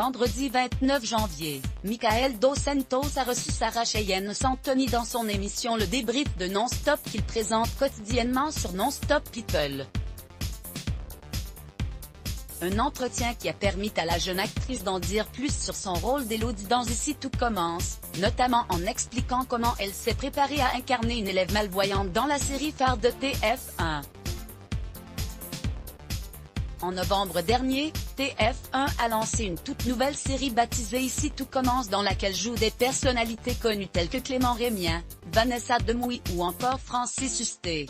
Vendredi 29 janvier, Michael Dos Santos a reçu Sarah Cheyenne Santoni dans son émission Le Débrief de Non-Stop qu'il présente quotidiennement sur Non-Stop People. Un entretien qui a permis à la jeune actrice d'en dire plus sur son rôle d'Élodie dans Ici tout commence, notamment en expliquant comment elle s'est préparée à incarner une élève malvoyante dans la série phare de TF1. En novembre dernier, TF1 a lancé une toute nouvelle série baptisée Ici tout commence dans laquelle jouent des personnalités connues telles que Clément Rémien, Vanessa Demouy ou encore Francis Hustet.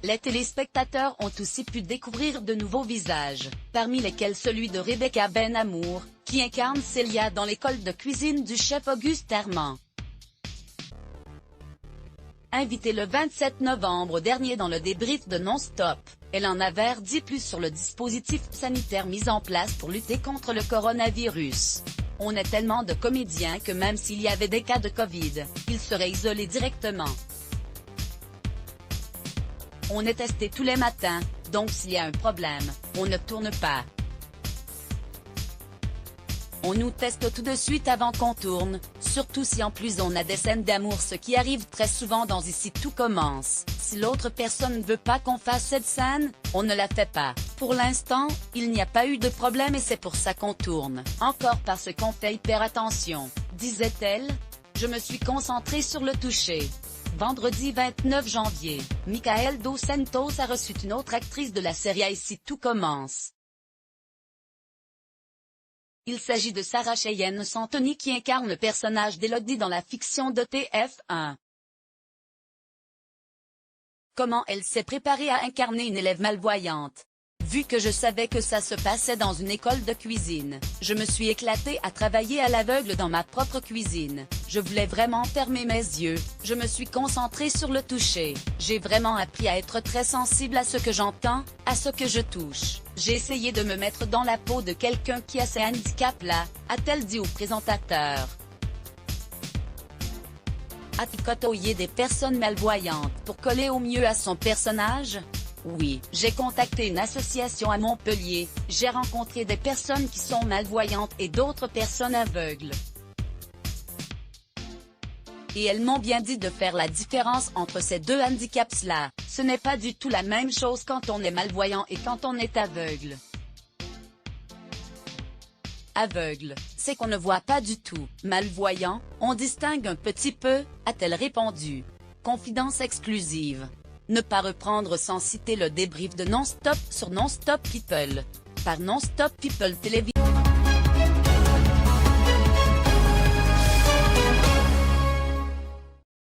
Les téléspectateurs ont aussi pu découvrir de nouveaux visages, parmi lesquels celui de Rebecca Benhamour, qui incarne Célia dans l'école de cuisine du chef Auguste Armand. Invitée le 27 novembre dernier dans le débrief de Non-Stop, elle en avait dit plus sur le dispositif sanitaire mis en place pour lutter contre le coronavirus. On est tellement de comédiens que même s'il y avait des cas de Covid, ils seraient isolés directement. On est testé tous les matins, donc s'il y a un problème, on ne tourne pas. On nous teste tout de suite avant qu'on tourne, surtout si en plus on a des scènes d'amour, ce qui arrive très souvent dans Ici tout commence. Si l'autre personne ne veut pas qu'on fasse cette scène, on ne la fait pas. Pour l'instant, il n'y a pas eu de problème et c'est pour ça qu'on tourne. Encore parce qu'on fait hyper attention, disait-elle. Je me suis concentrée sur le toucher. Vendredi 29 janvier, Michael Dos Santos a reçu une autre actrice de la série Ici tout commence. Il s'agit de Sarah Cheyenne Santoni qui incarne le personnage d'Élodie dans la fiction de TF1. Comment elle s'est préparée à incarner une élève malvoyante? Vu que je savais que ça se passait dans une école de cuisine, je me suis éclatée à travailler à l'aveugle dans ma propre cuisine. Je voulais vraiment fermer mes yeux, je me suis concentrée sur le toucher. J'ai vraiment appris à être très sensible à ce que j'entends, à ce que je touche. J'ai essayé de me mettre dans la peau de quelqu'un qui a ces handicaps-là, a-t-elle dit au présentateur. A-t-il côtoyé des personnes malvoyantes pour coller au mieux à son personnage? Oui, j'ai contacté une association à Montpellier, j'ai rencontré des personnes qui sont malvoyantes et d'autres personnes aveugles. Et elles m'ont bien dit de faire la différence entre ces deux handicaps-là. Ce n'est pas du tout la même chose quand on est malvoyant et quand on est aveugle. Aveugle, c'est qu'on ne voit pas du tout. Malvoyant, on distingue un petit peu, a-t-elle répondu. Confidence exclusive. Ne pas reprendre sans citer le débrief de Non-Stop sur Non-Stop People. Par Non-Stop People Télévision.